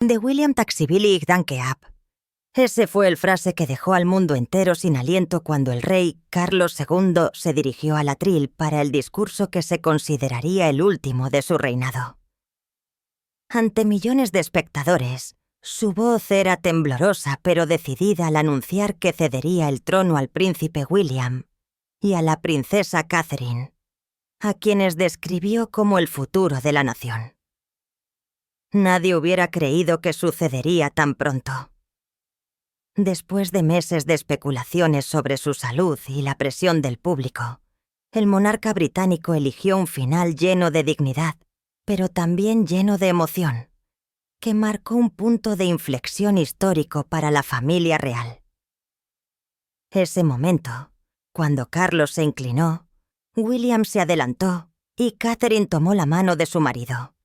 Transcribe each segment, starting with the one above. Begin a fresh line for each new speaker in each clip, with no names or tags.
de William Taxibilig Dankeap. Ese fue el frase que dejó al mundo entero sin aliento cuando el rey Carlos II se dirigió al atril para el discurso que se consideraría el último de su reinado. Ante millones de espectadores, su voz era temblorosa pero decidida al anunciar que cedería el trono al príncipe William y a la princesa Catherine, a quienes describió como el futuro de la nación. Nadie hubiera creído que sucedería tan pronto. Después de meses de especulaciones sobre su salud y la presión del público, el monarca británico eligió un final lleno de dignidad, pero también lleno de emoción, que marcó un punto de inflexión histórico para la familia real. Ese momento, cuando Carlos se inclinó, William se adelantó y Catherine tomó la mano de su marido.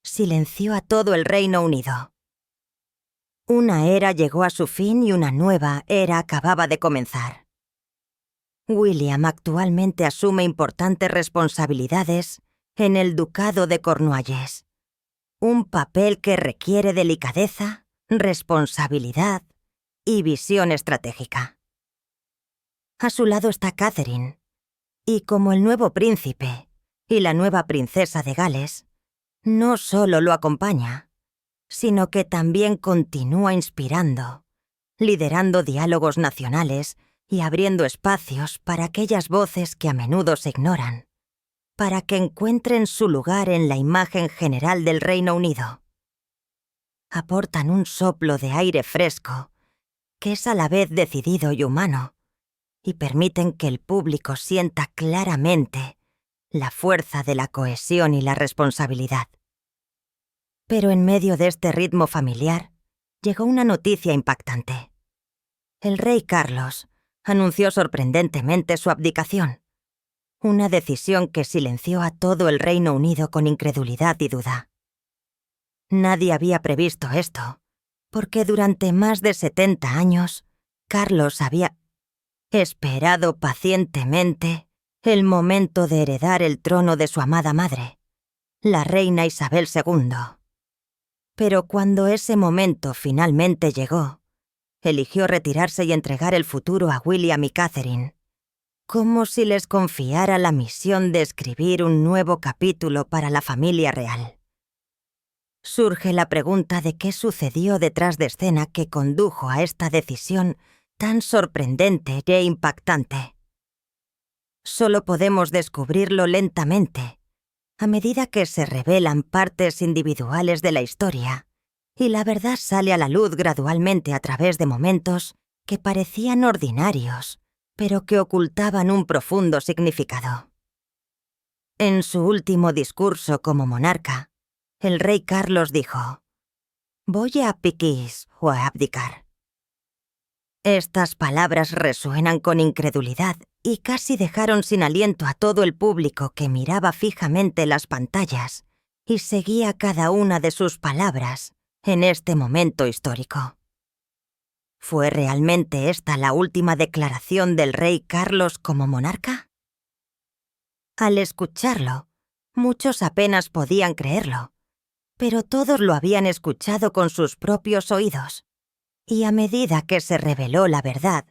Silenció a todo el Reino Unido. Una era llegó a su fin y una nueva era acababa de comenzar. William actualmente asume importantes responsabilidades en el Ducado de Cornualles, un papel que requiere delicadeza, responsabilidad y visión estratégica. A su lado está Catherine, y como el nuevo príncipe y la nueva princesa de Gales, no solo lo acompaña, sino que también continúa inspirando, liderando diálogos nacionales y abriendo espacios para aquellas voces que a menudo se ignoran, para que encuentren su lugar en la imagen general del Reino Unido. Aportan un soplo de aire fresco, que es a la vez decidido y humano, y permiten que el público sienta claramente la fuerza de la cohesión y la responsabilidad. Pero en medio de este ritmo familiar, llegó una noticia impactante. El rey Carlos anunció sorprendentemente su abdicación, una decisión que silenció a todo el Reino Unido con incredulidad y duda. Nadie había previsto esto, porque durante más de 70 años, Carlos había esperado pacientemente el momento de heredar el trono de su amada madre, la reina Isabel II. Pero cuando ese momento finalmente llegó, eligió retirarse y entregar el futuro a William y Catherine, como si les confiara la misión de escribir un nuevo capítulo para la familia real. Surge la pregunta de qué sucedió detrás de escena que condujo a esta decisión tan sorprendente e impactante. Solo podemos descubrirlo lentamente, a medida que se revelan partes individuales de la historia, y la verdad sale a la luz gradualmente a través de momentos que parecían ordinarios, pero que ocultaban un profundo significado. En su último discurso como monarca, el rey Carlos dijo: «Voy a abdiquis o a abdicar». Estas palabras resuenan con incredulidad y casi dejaron sin aliento a todo el público que miraba fijamente las pantallas y seguía cada una de sus palabras en este momento histórico. ¿Fue realmente esta la última declaración del rey Carlos como monarca? Al escucharlo, muchos apenas podían creerlo, pero todos lo habían escuchado con sus propios oídos. Y a medida que se reveló la verdad,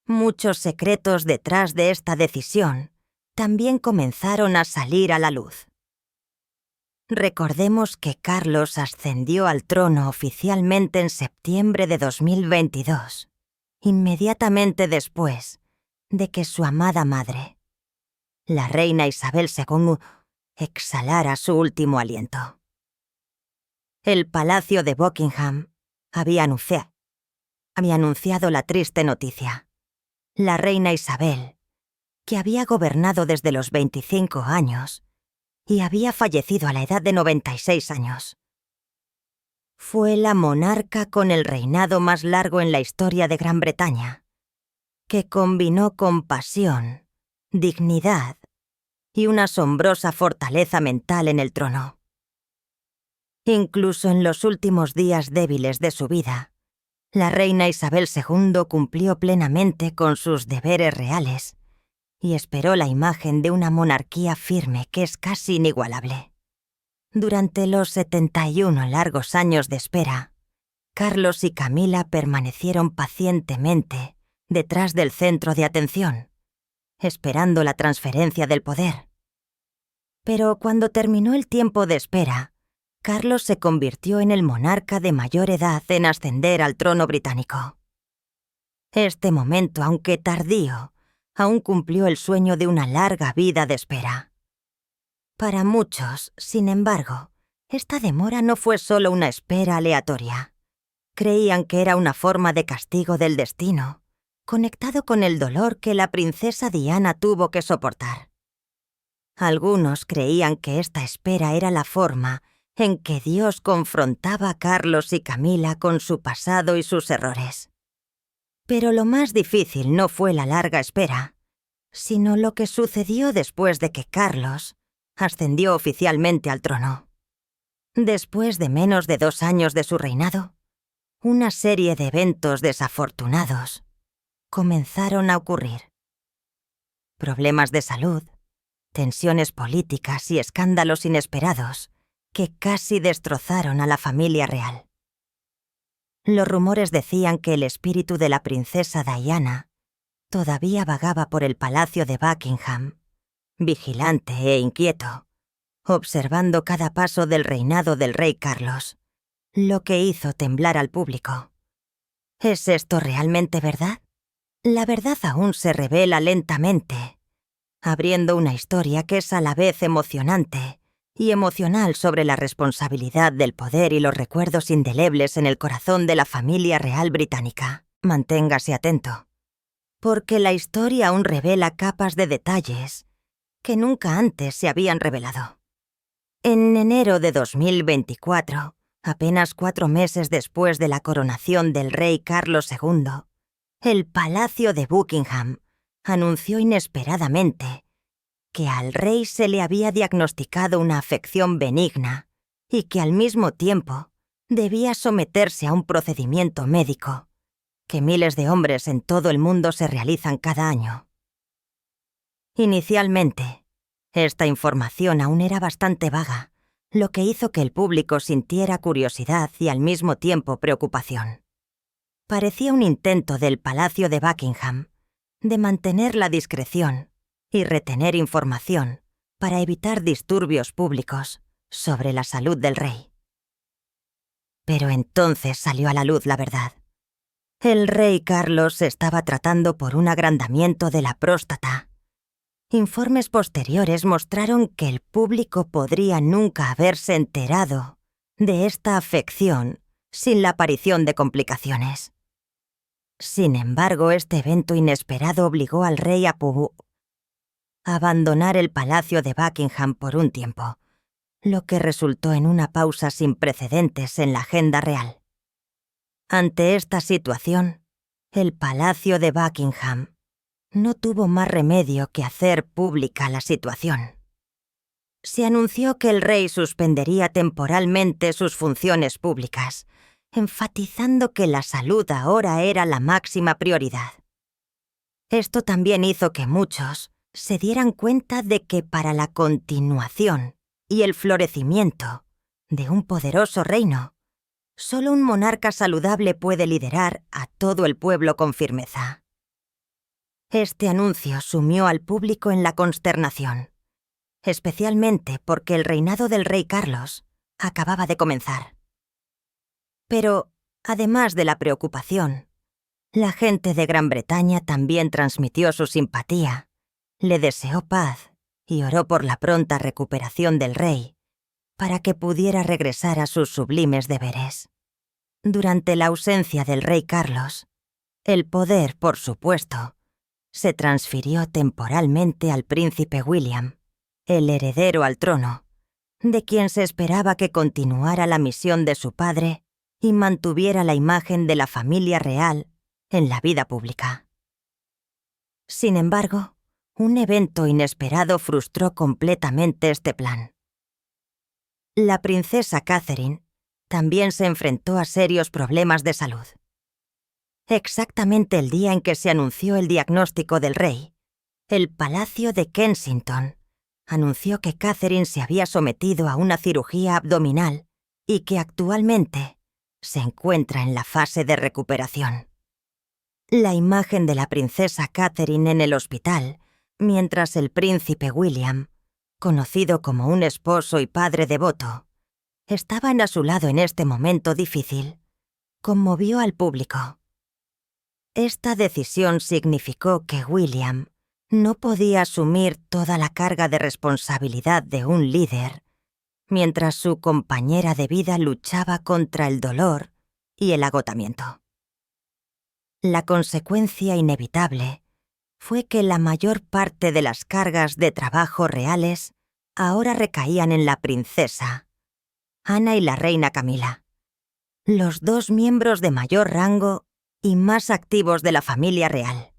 muchos secretos detrás de esta decisión también comenzaron a salir a la luz. Recordemos que Carlos ascendió al trono oficialmente en septiembre de 2022, inmediatamente después de que su amada madre, la reina Isabel II, exhalara su último aliento. El Palacio de Buckingham había anunciado la triste noticia. La reina Isabel, que había gobernado desde los 25 años y había fallecido a la edad de 96 años, fue la monarca con el reinado más largo en la historia de Gran Bretaña, que combinó compasión, dignidad y una asombrosa fortaleza mental en el trono. Incluso en los últimos días débiles de su vida, la reina Isabel II cumplió plenamente con sus deberes reales y esperó la imagen de una monarquía firme que es casi inigualable. Durante los 71 largos años de espera, Carlos y Camila permanecieron pacientemente detrás del centro de atención, esperando la transferencia del poder. Pero cuando terminó el tiempo de espera, Carlos se convirtió en el monarca de mayor edad en ascender al trono británico. Este momento, aunque tardío, aún cumplió el sueño de una larga vida de espera. Para muchos, sin embargo, esta demora no fue solo una espera aleatoria. Creían que era una forma de castigo del destino, conectado con el dolor que la princesa Diana tuvo que soportar. Algunos creían que esta espera era la forma en que Dios confrontaba a Carlos y Camila con su pasado y sus errores. Pero lo más difícil no fue la larga espera, sino lo que sucedió después de que Carlos ascendió oficialmente al trono. Después de menos de 2 años de su reinado, una serie de eventos desafortunados comenzaron a ocurrir. Problemas de salud, tensiones políticas y escándalos inesperados que casi destrozaron a la familia real. Los rumores decían que el espíritu de la princesa Diana todavía vagaba por el palacio de Buckingham, vigilante e inquieto, observando cada paso del reinado del rey Carlos, lo que hizo temblar al público. ¿Es esto realmente verdad? La verdad aún se revela lentamente, abriendo una historia que es a la vez emocionante y emocional sobre la responsabilidad del poder y los recuerdos indelebles en el corazón de la familia real británica. Manténgase atento, porque la historia aún revela capas de detalles que nunca antes se habían revelado. En enero de 2024, apenas 4 meses después de la coronación del rey Carlos II, el Palacio de Buckingham anunció inesperadamente que al rey se le había diagnosticado una afección benigna y que al mismo tiempo debía someterse a un procedimiento médico que miles de hombres en todo el mundo se realizan cada año. Inicialmente, esta información aún era bastante vaga, lo que hizo que el público sintiera curiosidad y al mismo tiempo preocupación. Parecía un intento del Palacio de Buckingham de mantener la discreción y retener información para evitar disturbios públicos sobre la salud del rey. Pero entonces salió a la luz la verdad. El rey Carlos se estaba tratando por un agrandamiento de la próstata. Informes posteriores mostraron que el público podría nunca haberse enterado de esta afección sin la aparición de complicaciones. Sin embargo, este evento inesperado obligó al rey a abandonar el palacio de Buckingham por un tiempo, lo que resultó en una pausa sin precedentes en la agenda real. Ante esta situación, el palacio de Buckingham no tuvo más remedio que hacer pública la situación. Se anunció que el rey suspendería temporalmente sus funciones públicas, enfatizando que la salud ahora era la máxima prioridad. Esto también hizo que muchos se dieran cuenta de que para la continuación y el florecimiento de un poderoso reino, solo un monarca saludable puede liderar a todo el pueblo con firmeza. Este anuncio sumió al público en la consternación, especialmente porque el reinado del rey Carlos acababa de comenzar. Pero, además de la preocupación, la gente de Gran Bretaña también transmitió su simpatía, le deseó paz y oró por la pronta recuperación del rey para que pudiera regresar a sus sublimes deberes. Durante la ausencia del rey Carlos, el poder, por supuesto, se transfirió temporalmente al príncipe William, el heredero al trono, de quien se esperaba que continuara la misión de su padre y mantuviera la imagen de la familia real en la vida pública. Sin embargo, un evento inesperado frustró completamente este plan. La princesa Catherine también se enfrentó a serios problemas de salud. Exactamente el día en que se anunció el diagnóstico del rey, el Palacio de Kensington anunció que Catherine se había sometido a una cirugía abdominal y que actualmente se encuentra en la fase de recuperación. La imagen de la princesa Catherine en el hospital, mientras el príncipe William, conocido como un esposo y padre devoto, estaban a su lado en este momento difícil, conmovió al público. Esta decisión significó que William no podía asumir toda la carga de responsabilidad de un líder, mientras su compañera de vida luchaba contra el dolor y el agotamiento. La consecuencia inevitable fue que la mayor parte de las cargas de trabajo reales ahora recaían en la princesa, Ana y la reina Camila, los dos miembros de mayor rango y más activos de la familia real,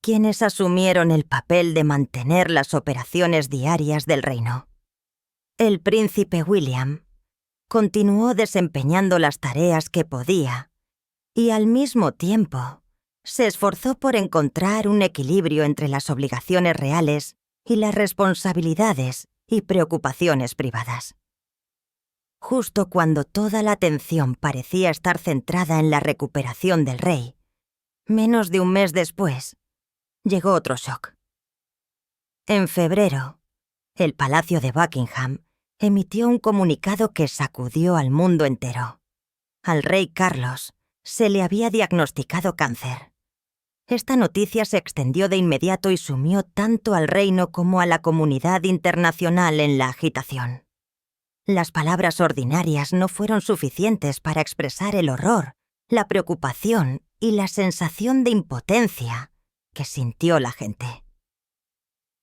quienes asumieron el papel de mantener las operaciones diarias del reino. El príncipe William continuó desempeñando las tareas que podía y al mismo tiempo se esforzó por encontrar un equilibrio entre las obligaciones reales y las responsabilidades y preocupaciones privadas. Justo cuando toda la atención parecía estar centrada en la recuperación del rey, menos de un mes después, llegó otro shock. En febrero, el Palacio de Buckingham emitió un comunicado que sacudió al mundo entero. Al rey Carlos se le había diagnosticado cáncer. Esta noticia se extendió de inmediato y sumió tanto al reino como a la comunidad internacional en la agitación. Las palabras ordinarias no fueron suficientes para expresar el horror, la preocupación y la sensación de impotencia que sintió la gente.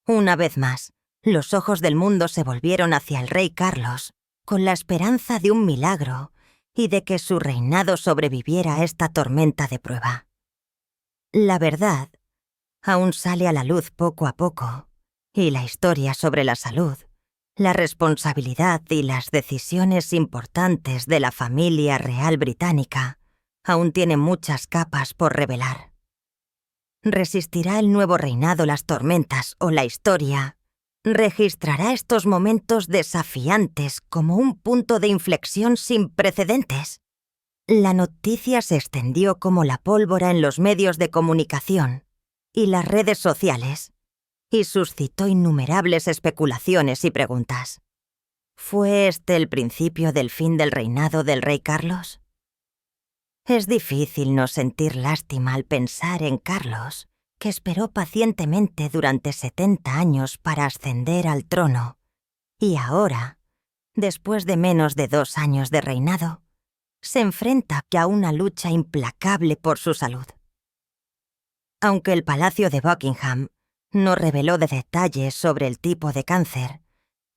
Una vez más, los ojos del mundo se volvieron hacia el rey Carlos, con la esperanza de un milagro y de que su reinado sobreviviera a esta tormenta de prueba. La verdad aún sale a la luz poco a poco, y la historia sobre la salud, la responsabilidad y las decisiones importantes de la familia real británica aún tiene muchas capas por revelar. ¿Resistirá el nuevo reinado las tormentas o la historia registrará estos momentos desafiantes como un punto de inflexión sin precedentes? La noticia se extendió como la pólvora en los medios de comunicación y las redes sociales, y suscitó innumerables especulaciones y preguntas. ¿Fue este el principio del fin del reinado del rey Carlos? Es difícil no sentir lástima al pensar en Carlos, que esperó pacientemente durante 70 años para ascender al trono, y ahora, después de menos de 2 años de reinado, se enfrenta a una lucha implacable por su salud. Aunque el Palacio de Buckingham no reveló detalles sobre el tipo de cáncer,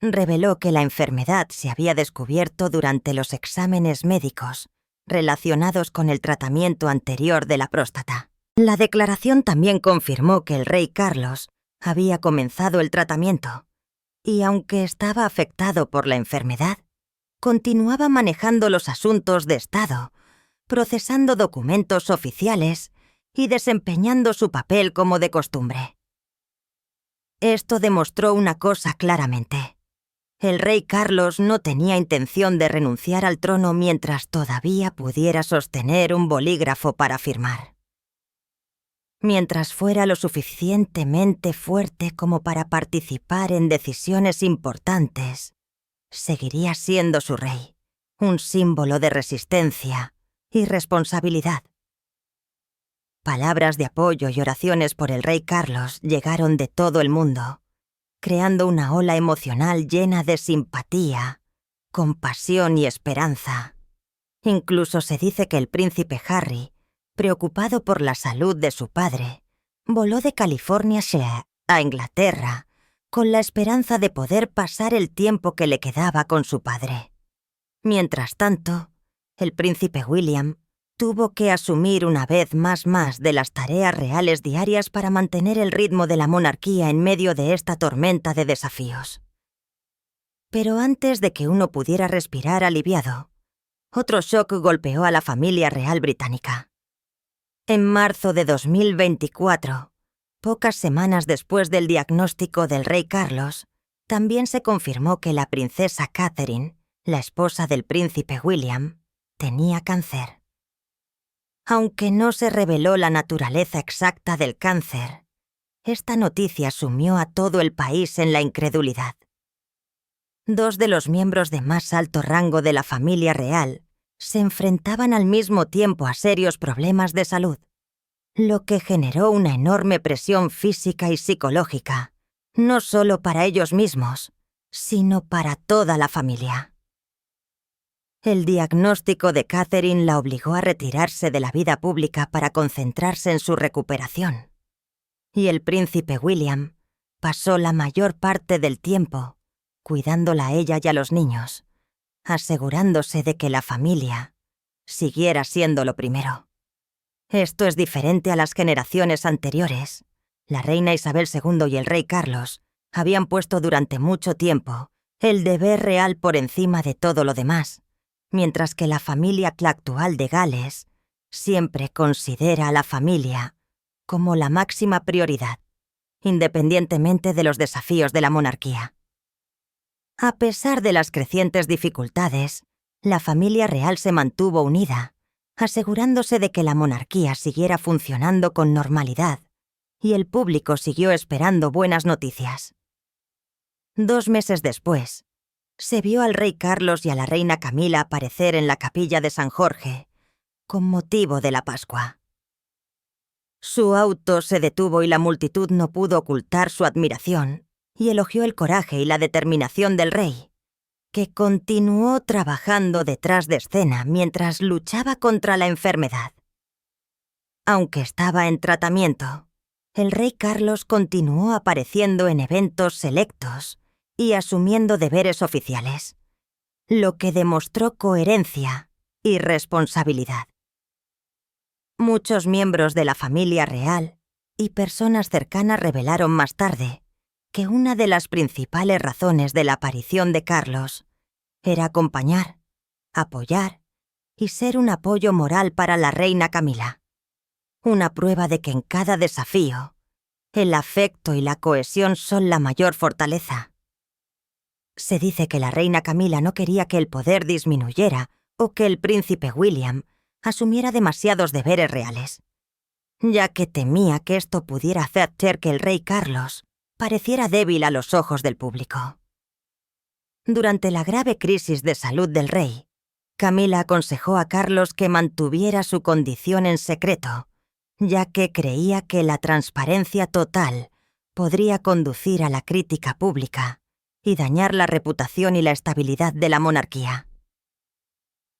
reveló que la enfermedad se había descubierto durante los exámenes médicos relacionados con el tratamiento anterior de la próstata. La declaración también confirmó que el rey Carlos había comenzado el tratamiento y, aunque estaba afectado por la enfermedad, continuaba manejando los asuntos de Estado, procesando documentos oficiales y desempeñando su papel como de costumbre. Esto demostró una cosa claramente. El rey Carlos no tenía intención de renunciar al trono mientras todavía pudiera sostener un bolígrafo para firmar. Mientras fuera lo suficientemente fuerte como para participar en decisiones importantes, seguiría siendo su rey, un símbolo de resistencia y responsabilidad. Palabras de apoyo y oraciones por el rey Carlos llegaron de todo el mundo, creando una ola emocional llena de simpatía, compasión y esperanza. Incluso se dice que el príncipe Harry, preocupado por la salud de su padre, voló de California a Inglaterra con la esperanza de poder pasar el tiempo que le quedaba con su padre. Mientras tanto, el príncipe William tuvo que asumir una vez más de las tareas reales diarias para mantener el ritmo de la monarquía en medio de esta tormenta de desafíos. Pero antes de que uno pudiera respirar aliviado, otro shock golpeó a la familia real británica. En marzo de 2024, pocas semanas después del diagnóstico del rey Carlos, también se confirmó que la princesa Catherine, la esposa del príncipe William, tenía cáncer. Aunque no se reveló la naturaleza exacta del cáncer, esta noticia sumió a todo el país en la incredulidad. 2 de los miembros de más alto rango de la familia real se enfrentaban al mismo tiempo a serios problemas de salud, lo que generó una enorme presión física y psicológica, no solo para ellos mismos, sino para toda la familia. El diagnóstico de Catherine la obligó a retirarse de la vida pública para concentrarse en su recuperación. Y el príncipe William pasó la mayor parte del tiempo cuidándola a ella y a los niños, asegurándose de que la familia siguiera siendo lo primero. Esto es diferente a las generaciones anteriores. La reina Isabel II y el rey Carlos habían puesto durante mucho tiempo el deber real por encima de todo lo demás, mientras que la familia actual de Gales siempre considera a la familia como la máxima prioridad, independientemente de los desafíos de la monarquía. A pesar de las crecientes dificultades, la familia real se mantuvo unida, asegurándose de que la monarquía siguiera funcionando con normalidad, y el público siguió esperando buenas noticias. 2 meses después, se vio al rey Carlos y a la reina Camila aparecer en la capilla de San Jorge, con motivo de la Pascua. Su auto se detuvo y la multitud no pudo ocultar su admiración, y elogió el coraje y la determinación del rey, que continuó trabajando detrás de escena mientras luchaba contra la enfermedad. Aunque estaba en tratamiento, el rey Carlos continuó apareciendo en eventos selectos y asumiendo deberes oficiales, lo que demostró coherencia y responsabilidad. Muchos miembros de la familia real y personas cercanas revelaron más tarde que una de las principales razones de la aparición de Carlos era acompañar, apoyar y ser un apoyo moral para la reina Camila. Una prueba de que en cada desafío, el afecto y la cohesión son la mayor fortaleza. Se dice que la reina Camila no quería que el poder disminuyera o que el príncipe William asumiera demasiados deberes reales, ya que temía que esto pudiera hacer que el rey Carlos pareciera débil a los ojos del público. Durante la grave crisis de salud del rey, Camila aconsejó a Carlos que mantuviera su condición en secreto, ya que creía que la transparencia total podría conducir a la crítica pública y dañar la reputación y la estabilidad de la monarquía.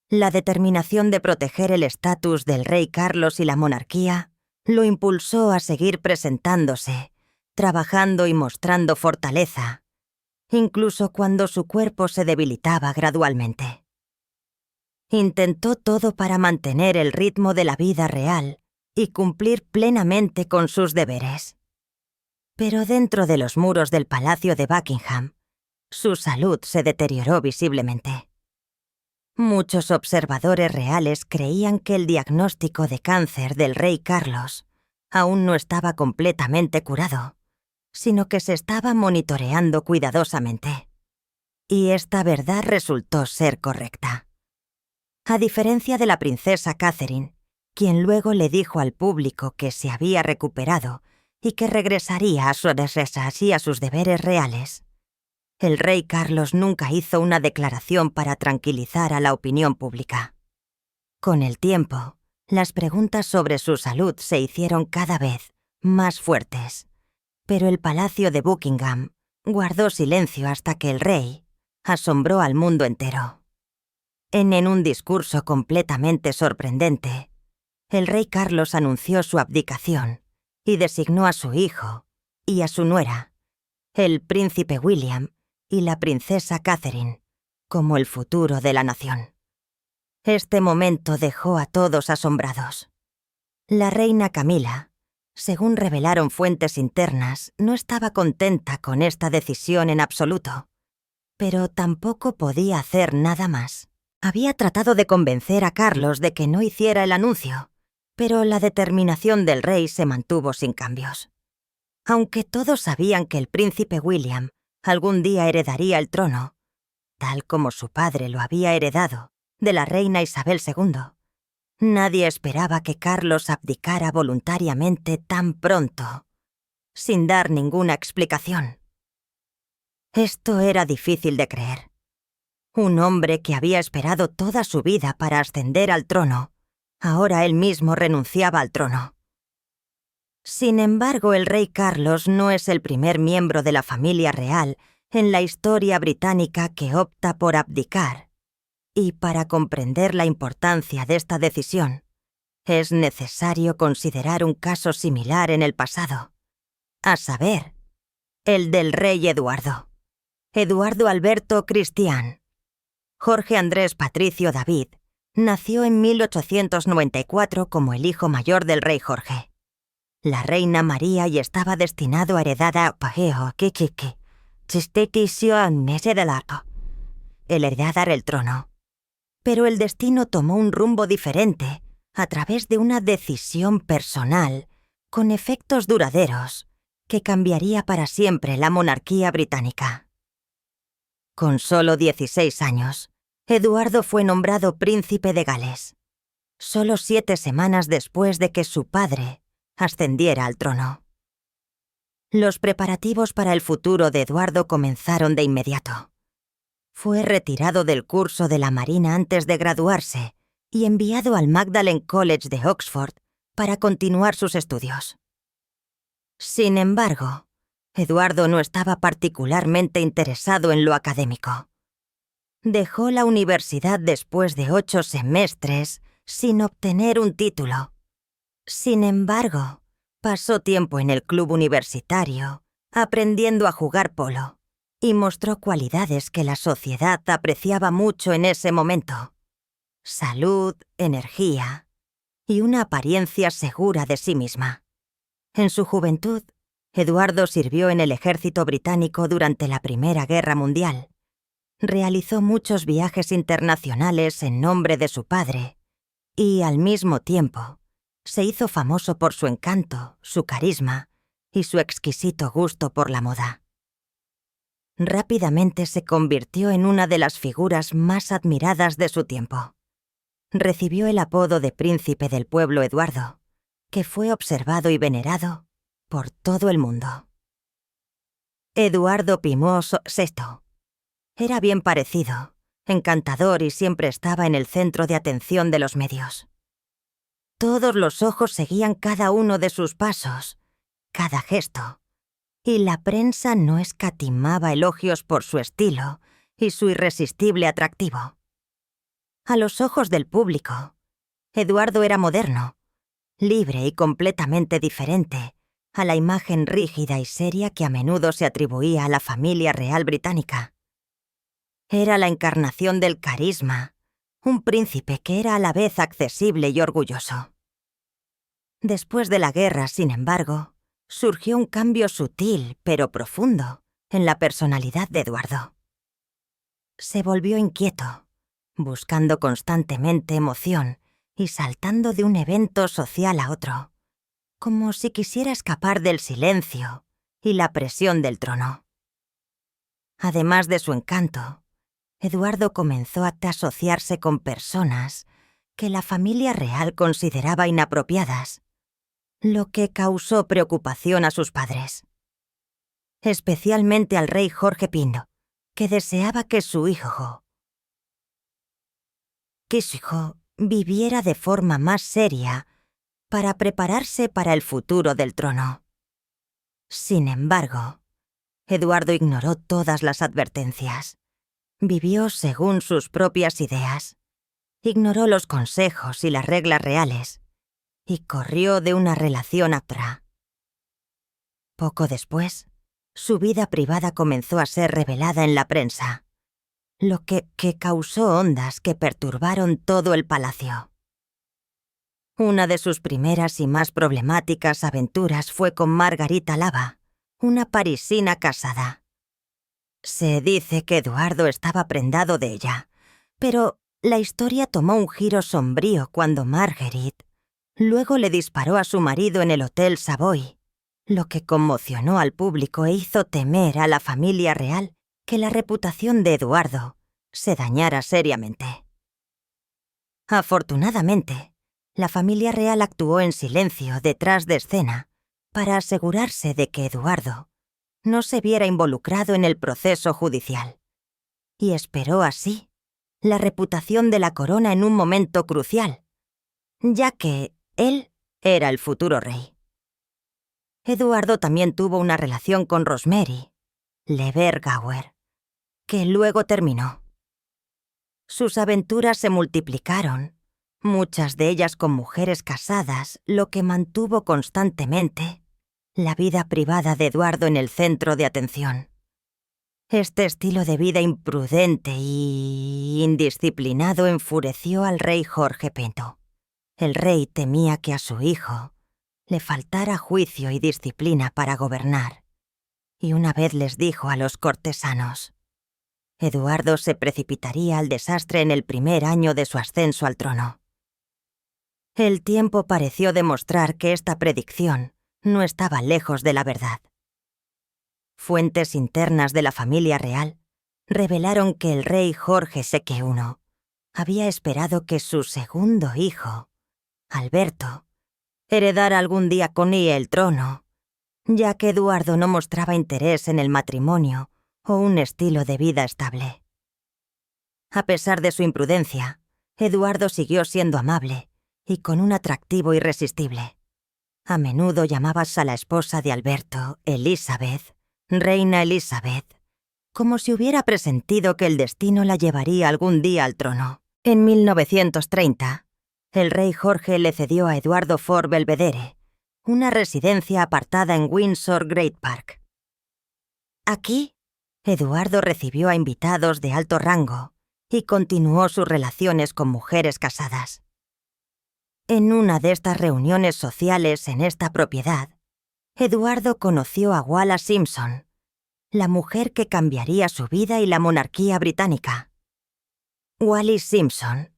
La determinación de proteger el estatus del rey Carlos y la monarquía lo impulsó a seguir presentándose, trabajando y mostrando fortaleza, incluso cuando su cuerpo se debilitaba gradualmente. Intentó todo para mantener el ritmo de la vida real y cumplir plenamente con sus deberes. Pero dentro de los muros del Palacio de Buckingham, su salud se deterioró visiblemente. Muchos observadores reales creían que el diagnóstico de cáncer del rey Carlos aún no estaba completamente curado, sino que se estaba monitoreando cuidadosamente. Y esta verdad resultó ser correcta. A diferencia de la princesa Catherine, quien luego le dijo al público que se había recuperado y que regresaría a sus deseos y a sus deberes reales, el rey Carlos nunca hizo una declaración para tranquilizar a la opinión pública. Con el tiempo, las preguntas sobre su salud se hicieron cada vez más fuertes, pero el Palacio de Buckingham guardó silencio hasta que el rey asombró al mundo entero. En un discurso completamente sorprendente, el rey Carlos anunció su abdicación y designó a su hijo y a su nuera, el príncipe William y la princesa Catherine, como el futuro de la nación. Este momento dejó a todos asombrados. La reina Camila, según revelaron fuentes internas, no estaba contenta con esta decisión en absoluto, pero tampoco podía hacer nada más. Había tratado de convencer a Carlos de que no hiciera el anuncio, pero la determinación del rey se mantuvo sin cambios. Aunque todos sabían que el príncipe William algún día heredaría el trono, tal como su padre lo había heredado de la reina Isabel II. Nadie esperaba que Carlos abdicara voluntariamente tan pronto, sin dar ninguna explicación. Esto era difícil de creer. Un hombre que había esperado toda su vida para ascender al trono, ahora él mismo renunciaba al trono. Sin embargo, el rey Carlos no es el primer miembro de la familia real en la historia británica que opta por abdicar. Y para comprender la importancia de esta decisión, es necesario considerar un caso similar en el pasado, a saber, el del rey Eduardo. Eduardo Alberto Cristián. Jorge Andrés Patricio David nació en 1894 como el hijo mayor del rey Jorge. La reina María y estaba destinado a heredar el trono. Pero el destino tomó un rumbo diferente a través de una decisión personal con efectos duraderos que cambiaría para siempre la monarquía británica. Con solo 16 años, Eduardo fue nombrado príncipe de Gales, solo 7 semanas después de que su padre ascendiera al trono. Los preparativos para el futuro de Eduardo comenzaron de inmediato. Fue retirado del curso de la Marina antes de graduarse y enviado al Magdalen College de Oxford para continuar sus estudios. Sin embargo, Eduardo no estaba particularmente interesado en lo académico. Dejó la universidad después de 8 semestres sin obtener un título. Sin embargo, pasó tiempo en el club universitario, aprendiendo a jugar polo, y mostró cualidades que la sociedad apreciaba mucho en ese momento: salud, energía y una apariencia segura de sí misma. En su juventud, Eduardo sirvió en el ejército británico durante la Primera Guerra Mundial. Realizó muchos viajes internacionales en nombre de su padre y, al mismo tiempo, se hizo famoso por su encanto, su carisma y su exquisito gusto por la moda. Rápidamente se convirtió en una de las figuras más admiradas de su tiempo. Recibió el apodo de Príncipe del Pueblo Eduardo, que fue observado y venerado por todo el mundo. Eduardo Pimos VI. Era bien parecido, encantador y siempre estaba en el centro de atención de los medios. Todos los ojos seguían cada uno de sus pasos, cada gesto, y la prensa no escatimaba elogios por su estilo y su irresistible atractivo. A los ojos del público, Eduardo era moderno, libre y completamente diferente a la imagen rígida y seria que a menudo se atribuía a la familia real británica. Era la encarnación del carisma, un príncipe que era a la vez accesible y orgulloso. Después de la guerra, sin embargo, surgió un cambio sutil pero profundo en la personalidad de Eduardo. Se volvió inquieto, buscando constantemente emoción y saltando de un evento social a otro, como si quisiera escapar del silencio y la presión del trono. Además de su encanto, Eduardo comenzó a asociarse con personas que la familia real consideraba inapropiadas, lo que causó preocupación a sus padres. Especialmente al rey Jorge V, que deseaba que su hijo viviera de forma más seria para prepararse para el futuro del trono. Sin embargo, Eduardo ignoró todas las advertencias. Vivió según sus propias ideas. Ignoró los consejos y las reglas reales y corrió de una relación apta. Poco después, su vida privada comenzó a ser revelada en la prensa, lo que causó ondas que perturbaron todo el palacio. Una de sus primeras y más problemáticas aventuras fue con Margarita Lava, una parisina casada. Se dice que Eduardo estaba prendado de ella, pero la historia tomó un giro sombrío cuando Marguerite luego le disparó a su marido en el Hotel Savoy, lo que conmocionó al público e hizo temer a la familia real que la reputación de Eduardo se dañara seriamente. Afortunadamente, la familia real actuó en silencio detrás de escena para asegurarse de que Eduardo no se viera involucrado en el proceso judicial, y esperó así la reputación de la corona en un momento crucial, ya que él era el futuro rey. Eduardo también tuvo una relación con Rosemary Levergauer, que luego terminó. Sus aventuras se multiplicaron, muchas de ellas con mujeres casadas, lo que mantuvo constantemente la vida privada de Eduardo en el centro de atención. Este estilo de vida imprudente y indisciplinado enfureció al rey Jorge V. El rey temía que a su hijo le faltara juicio y disciplina para gobernar, y una vez les dijo a los cortesanos: Eduardo se precipitaría al desastre en el primer año de su ascenso al trono. El tiempo pareció demostrar que esta predicción no estaba lejos de la verdad. Fuentes internas de la familia real revelaron que el rey Jorge II había esperado que su segundo hijo, Alberto, heredara algún día con él el trono, ya que Eduardo no mostraba interés en el matrimonio o un estilo de vida estable. A pesar de su imprudencia, Eduardo siguió siendo amable y con un atractivo irresistible. A menudo llamabas a la esposa de Alberto Elizabeth, Reina Elizabeth, como si hubiera presentido que el destino la llevaría algún día al trono. En 1930, el rey Jorge le cedió a Eduardo Fort Belvedere una residencia apartada en Windsor Great Park. Aquí, Eduardo recibió a invitados de alto rango y continuó sus relaciones con mujeres casadas. En una de estas reuniones sociales en esta propiedad, Eduardo conoció a Wallis Simpson, la mujer que cambiaría su vida y la monarquía británica. Wallis Simpson,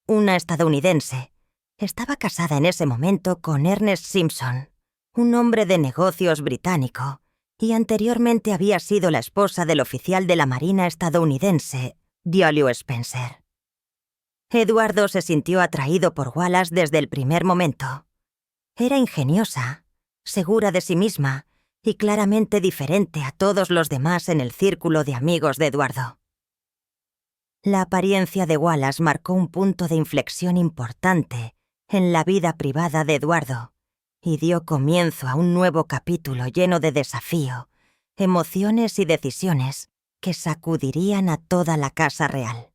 una estadounidense, estaba casada en ese momento con Ernest Simpson, un hombre de negocios británico, y anteriormente había sido la esposa del oficial de la Marina estadounidense, Diollio Spencer. Eduardo se sintió atraído por Wallis desde el primer momento. Era ingeniosa, segura de sí misma y claramente diferente a todos los demás en el círculo de amigos de Eduardo. La apariencia de Wallis marcó un punto de inflexión importante en la vida privada de Eduardo y dio comienzo a un nuevo capítulo lleno de desafío, emociones y decisiones que sacudirían a toda la casa real.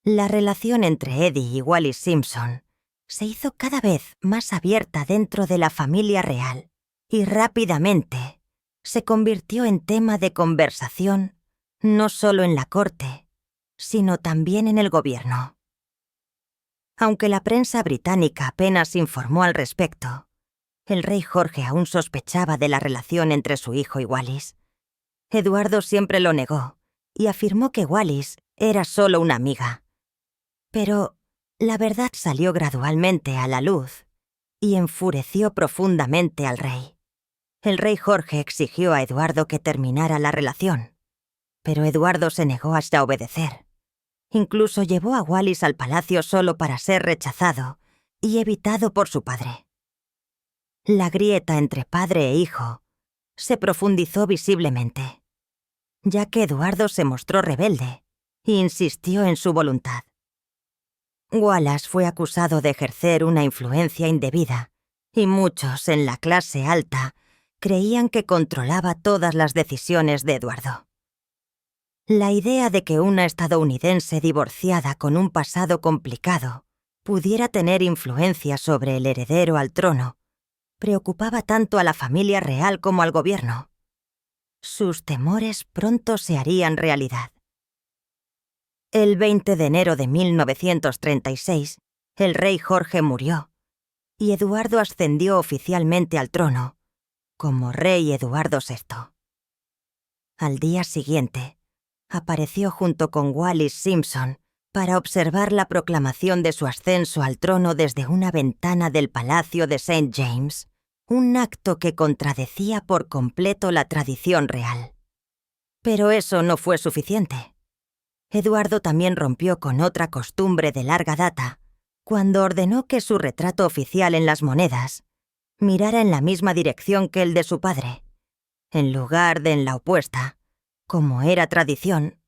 La relación entre Eddie y Wallis Simpson se hizo cada vez más abierta dentro de la familia real y rápidamente se convirtió en tema de conversación no solo en la corte, sino también en el gobierno. Aunque la prensa británica apenas informó al respecto, el rey Jorge aún sospechaba de la relación entre su hijo y Wallis. Eduardo siempre lo negó y afirmó que Wallis era solo una amiga. Pero la verdad salió gradualmente a la luz y enfureció profundamente al rey. El rey Jorge exigió a Eduardo que terminara la relación, pero Eduardo se negó hasta obedecer. Incluso llevó a Wallis al palacio solo para ser rechazado y evitado por su padre. La grieta entre padre e hijo se profundizó visiblemente, ya que Eduardo se mostró rebelde e insistió en su voluntad. Wallis fue acusado de ejercer una influencia indebida, y muchos en la clase alta creían que controlaba todas las decisiones de Eduardo. La idea de que una estadounidense divorciada con un pasado complicado pudiera tener influencia sobre el heredero al trono preocupaba tanto a la familia real como al gobierno. Sus temores pronto se harían realidad. El 20 de enero de 1936, el rey Jorge murió y Eduardo ascendió oficialmente al trono como rey Eduardo VI. Al día siguiente, apareció junto con Wallis Simpson para observar la proclamación de su ascenso al trono desde una ventana del Palacio de St. James, un acto que contradecía por completo la tradición real. Pero eso no fue suficiente. Eduardo también rompió con otra costumbre de larga data cuando ordenó que su retrato oficial en las monedas mirara en la misma dirección que el de su padre, en lugar de en la opuesta, como era tradición,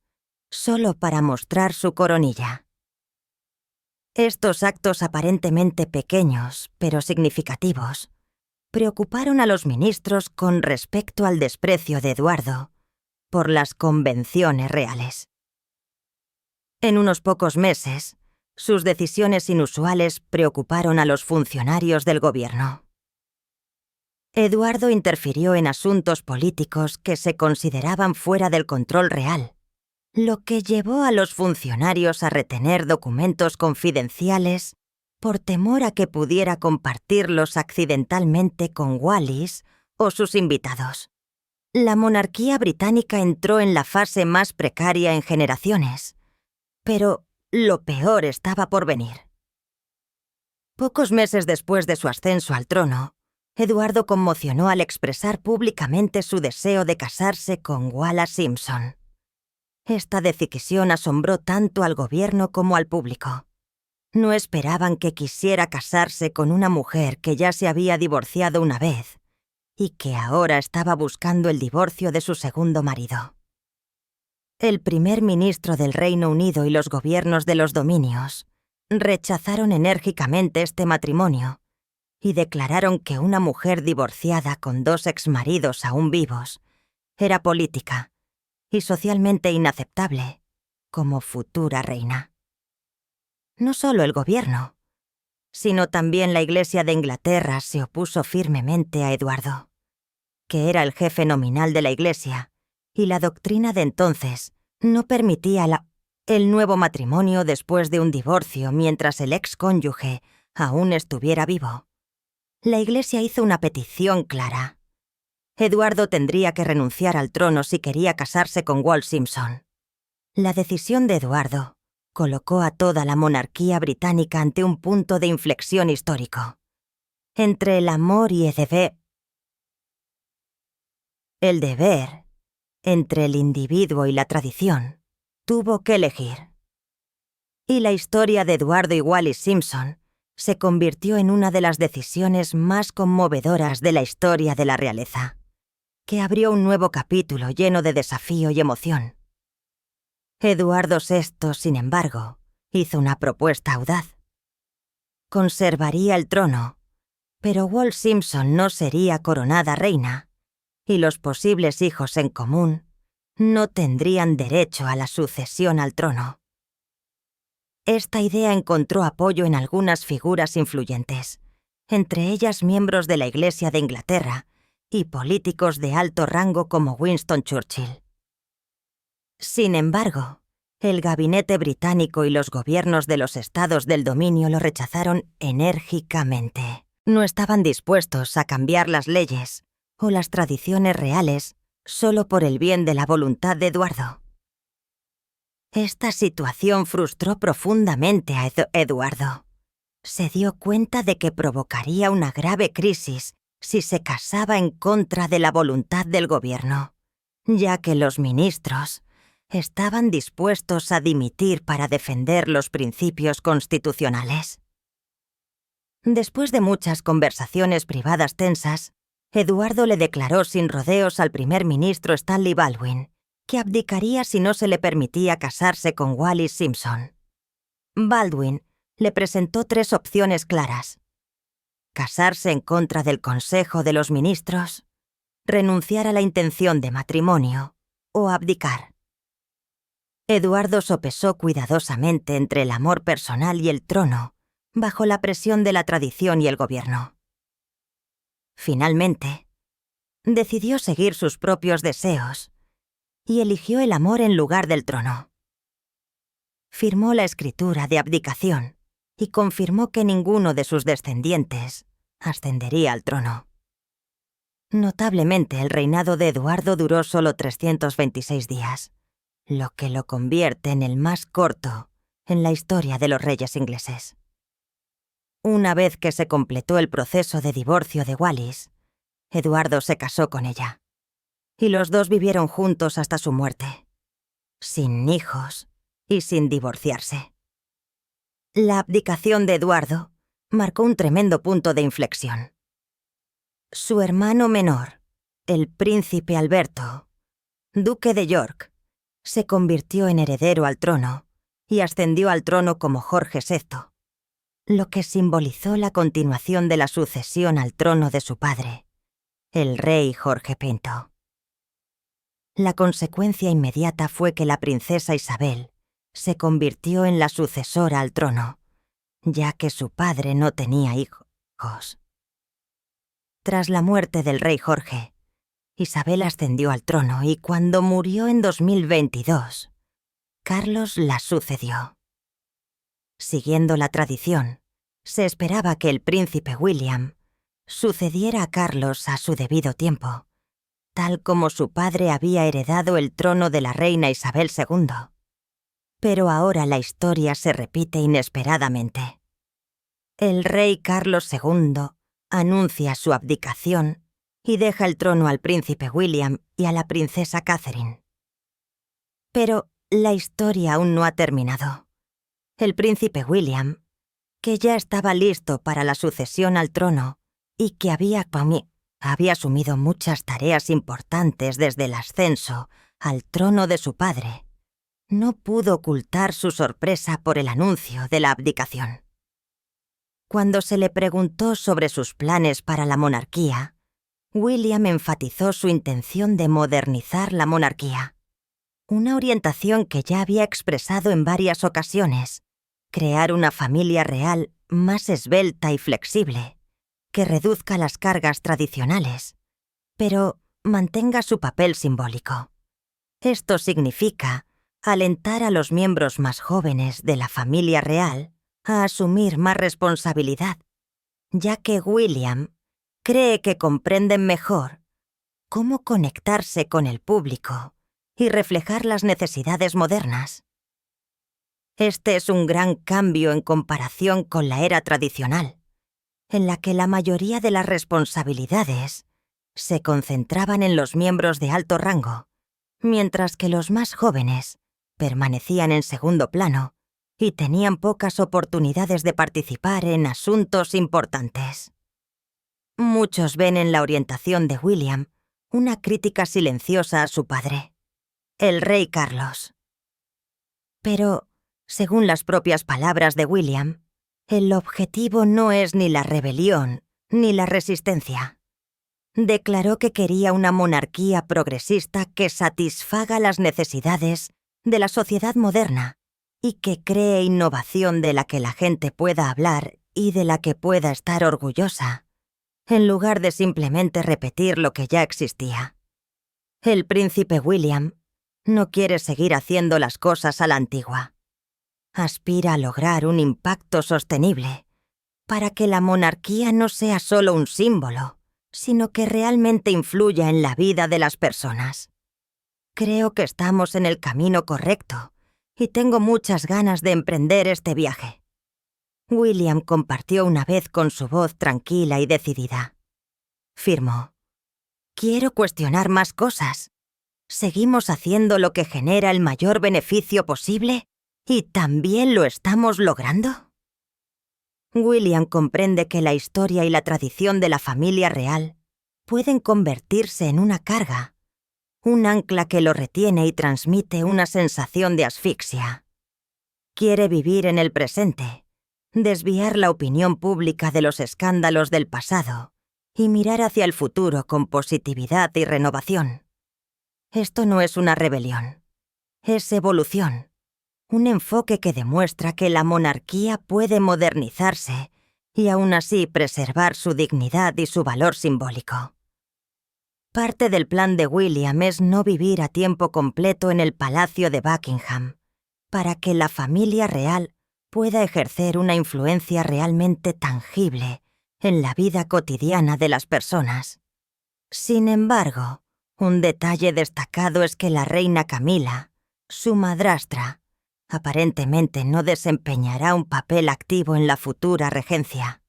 solo para mostrar su coronilla. Estos actos aparentemente pequeños, pero significativos, preocuparon a los ministros con respecto al desprecio de Eduardo por las convenciones reales. En unos pocos meses, sus decisiones inusuales preocuparon a los funcionarios del gobierno. Eduardo interfirió en asuntos políticos que se consideraban fuera del control real, lo que llevó a los funcionarios a retener documentos confidenciales por temor a que pudiera compartirlos accidentalmente con Wallis o sus invitados. La monarquía británica entró en la fase más precaria en generaciones, pero lo peor estaba por venir. Pocos meses después de su ascenso al trono, Eduardo conmocionó al expresar públicamente su deseo de casarse con Wallis Simpson. Esta decisión asombró tanto al gobierno como al público. No esperaban que quisiera casarse con una mujer que ya se había divorciado una vez y que ahora estaba buscando el divorcio de su segundo marido. El primer ministro del Reino Unido y los gobiernos de los dominios rechazaron enérgicamente este matrimonio y declararon que una mujer divorciada con 2 exmaridos aún vivos era política y socialmente inaceptable como futura reina. No solo el gobierno, sino también la Iglesia de Inglaterra se opuso firmemente a Eduardo, que era el jefe nominal de la Iglesia, y la doctrina de entonces no permitía el nuevo matrimonio después de un divorcio mientras el excónyuge aún estuviera vivo. La Iglesia hizo una petición clara. Eduardo tendría que renunciar al trono si quería casarse con Wallis Simpson. La decisión de Eduardo colocó a toda la monarquía británica ante un punto de inflexión histórico. Entre el amor y el deber, entre el individuo y la tradición, tuvo que elegir. Y la historia de Eduardo y Wallis Simpson se convirtió en una de las decisiones más conmovedoras de la historia de la realeza, que abrió un nuevo capítulo lleno de desafío y emoción. Eduardo VI, sin embargo, hizo una propuesta audaz. Conservaría el trono, pero Wallis Simpson no sería coronada reina, y los posibles hijos en común no tendrían derecho a la sucesión al trono. Esta idea encontró apoyo en algunas figuras influyentes, entre ellas miembros de la Iglesia de Inglaterra y políticos de alto rango como Winston Churchill. Sin embargo, el gabinete británico y los gobiernos de los estados del dominio lo rechazaron enérgicamente. No estaban dispuestos a cambiar las leyes o las tradiciones reales solo por el bien de la voluntad de Eduardo. Esta situación frustró profundamente a Eduardo. Se dio cuenta de que provocaría una grave crisis si se casaba en contra de la voluntad del gobierno, ya que los ministros estaban dispuestos a dimitir para defender los principios constitucionales. Después de muchas conversaciones privadas tensas, Eduardo le declaró sin rodeos al primer ministro Stanley Baldwin que abdicaría si no se le permitía casarse con Wallis Simpson. Baldwin le presentó 3 opciones claras: casarse en contra del Consejo de los Ministros, renunciar a la intención de matrimonio o abdicar. Eduardo sopesó cuidadosamente entre el amor personal y el trono, bajo la presión de la tradición y el gobierno. Finalmente, decidió seguir sus propios deseos y eligió el amor en lugar del trono. Firmó la escritura de abdicación y confirmó que ninguno de sus descendientes ascendería al trono. Notablemente, el reinado de Eduardo duró solo 326 días, lo que lo convierte en el más corto en la historia de los reyes ingleses. Una vez que se completó el proceso de divorcio de Wallis, Eduardo se casó con ella, y los dos vivieron juntos hasta su muerte, sin hijos y sin divorciarse. La abdicación de Eduardo marcó un tremendo punto de inflexión. Su hermano menor, el príncipe Alberto, duque de York, se convirtió en heredero al trono y ascendió al trono como Jorge VI, lo que simbolizó la continuación de la sucesión al trono de su padre, el rey Jorge V. La consecuencia inmediata fue que la princesa Isabel se convirtió en la sucesora al trono, ya que su padre no tenía hijos. Tras la muerte del rey Jorge, Isabel ascendió al trono y cuando murió en 2022, Carlos la sucedió. Siguiendo la tradición, se esperaba que el príncipe William sucediera a Carlos a su debido tiempo, tal como su padre había heredado el trono de la reina Isabel II. Pero ahora la historia se repite inesperadamente. El rey Carlos II anuncia su abdicación y deja el trono al príncipe William y a la princesa Catherine. Pero la historia aún no ha terminado. El príncipe William, que ya estaba listo para la sucesión al trono y que había asumido muchas tareas importantes desde el ascenso al trono de su padre, no pudo ocultar su sorpresa por el anuncio de la abdicación. Cuando se le preguntó sobre sus planes para la monarquía, William enfatizó su intención de modernizar la monarquía, una orientación que ya había expresado en varias ocasiones: crear una familia real más esbelta y flexible, que reduzca las cargas tradicionales, pero mantenga su papel simbólico. Esto significa alentar a los miembros más jóvenes de la familia real a asumir más responsabilidad, ya que William cree que comprenden mejor cómo conectarse con el público y reflejar las necesidades modernas. Este es un gran cambio en comparación con la era tradicional, en la que la mayoría de las responsabilidades se concentraban en los miembros de alto rango, mientras que los más jóvenes permanecían en segundo plano y tenían pocas oportunidades de participar en asuntos importantes. Muchos ven en la orientación de William una crítica silenciosa a su padre, el rey Carlos. Pero, según las propias palabras de William, el objetivo no es ni la rebelión ni la resistencia. Declaró que quería una monarquía progresista que satisfaga las necesidades de la sociedad moderna y que cree innovación de la que la gente pueda hablar y de la que pueda estar orgullosa, en lugar de simplemente repetir lo que ya existía. El príncipe William no quiere seguir haciendo las cosas a la antigua. Aspira a lograr un impacto sostenible para que la monarquía no sea solo un símbolo, sino que realmente influya en la vida de las personas. Creo que estamos en el camino correcto y tengo muchas ganas de emprender este viaje. William compartió una vez con su voz tranquila y decidida. Firmó: quiero cuestionar más cosas. ¿Seguimos haciendo lo que genera el mayor beneficio posible y también lo estamos logrando? William comprende que la historia y la tradición de la familia real pueden convertirse en una carga, un ancla que lo retiene y transmite una sensación de asfixia. Quiere vivir en el presente, desviar la opinión pública de los escándalos del pasado y mirar hacia el futuro con positividad y renovación. Esto no es una rebelión, es evolución. Un enfoque que demuestra que la monarquía puede modernizarse y aún así preservar su dignidad y su valor simbólico. Parte del plan de William es no vivir a tiempo completo en el Palacio de Buckingham, para que la familia real pueda ejercer una influencia realmente tangible en la vida cotidiana de las personas. Sin embargo, un detalle destacado es que la reina Camila, su madrastra, aparentemente no desempeñará un papel activo en la futura regencia.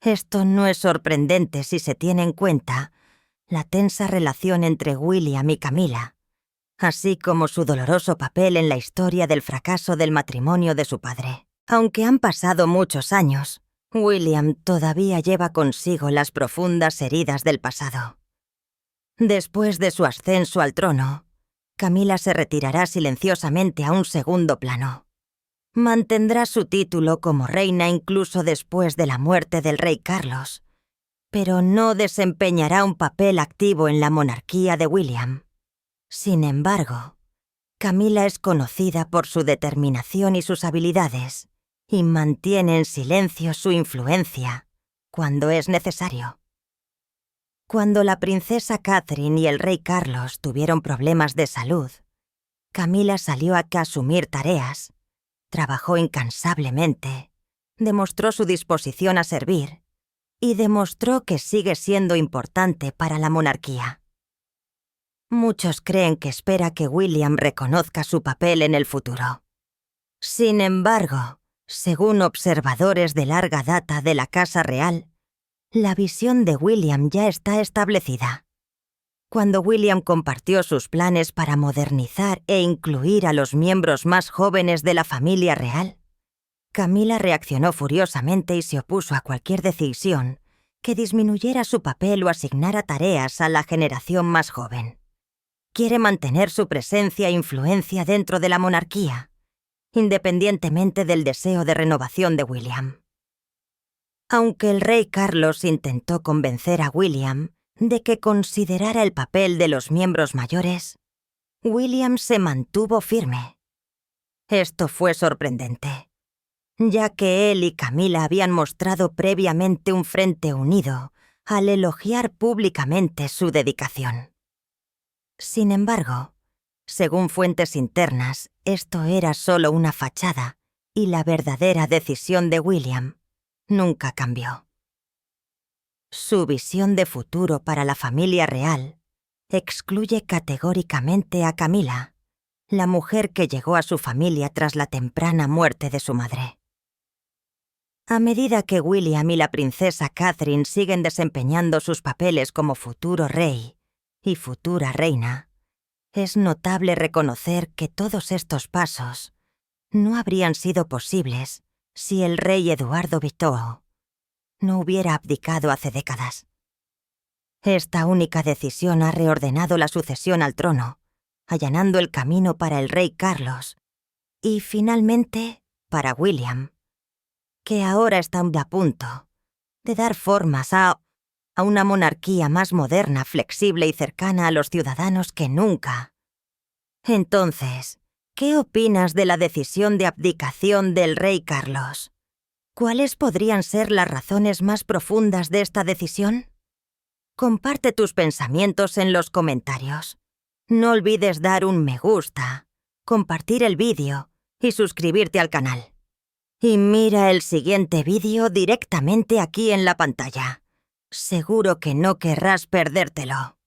Esto no es sorprendente si se tiene en cuenta la tensa relación entre William y Camila, así como su doloroso papel en la historia del fracaso del matrimonio de su padre. Aunque han pasado muchos años, William todavía lleva consigo las profundas heridas del pasado. Después de su ascenso al trono, Camila se retirará silenciosamente a un segundo plano. Mantendrá su título como reina incluso después de la muerte del rey Carlos, pero no desempeñará un papel activo en la monarquía de William. Sin embargo, Camila es conocida por su determinación y sus habilidades, y mantiene en silencio su influencia cuando es necesario. Cuando la princesa Catherine y el rey Carlos tuvieron problemas de salud, Camila salió a asumir tareas, trabajó incansablemente, demostró su disposición a servir y demostró que sigue siendo importante para la monarquía. Muchos creen que espera que William reconozca su papel en el futuro. Sin embargo, según observadores de larga data de la Casa Real, la visión de William ya está establecida. Cuando William compartió sus planes para modernizar e incluir a los miembros más jóvenes de la familia real, Camila reaccionó furiosamente y se opuso a cualquier decisión que disminuyera su papel o asignara tareas a la generación más joven. Quiere mantener su presencia e influencia dentro de la monarquía, independientemente del deseo de renovación de William. Aunque el rey Carlos intentó convencer a William de que considerara el papel de los miembros mayores, William se mantuvo firme. Esto fue sorprendente, ya que él y Camila habían mostrado previamente un frente unido al elogiar públicamente su dedicación. Sin embargo, según fuentes internas, esto era solo una fachada y la verdadera decisión de William nunca cambió. Su visión de futuro para la familia real excluye categóricamente a Camila, la mujer que llegó a su familia tras la temprana muerte de su madre. A medida que William y la princesa Catherine siguen desempeñando sus papeles como futuro rey y futura reina, es notable reconocer que todos estos pasos no habrían sido posibles si el rey Eduardo Vitoo no hubiera abdicado hace décadas. Esta única decisión ha reordenado la sucesión al trono, allanando el camino para el rey Carlos y, finalmente, para William, que ahora está a punto de dar formas a una monarquía más moderna, flexible y cercana a los ciudadanos que nunca. Entonces, ¿qué opinas de la decisión de abdicación del rey Carlos? ¿Cuáles podrían ser las razones más profundas de esta decisión? Comparte tus pensamientos en los comentarios. No olvides dar un me gusta, compartir el vídeo y suscribirte al canal. Y mira el siguiente vídeo directamente aquí en la pantalla. Seguro que no querrás perdértelo.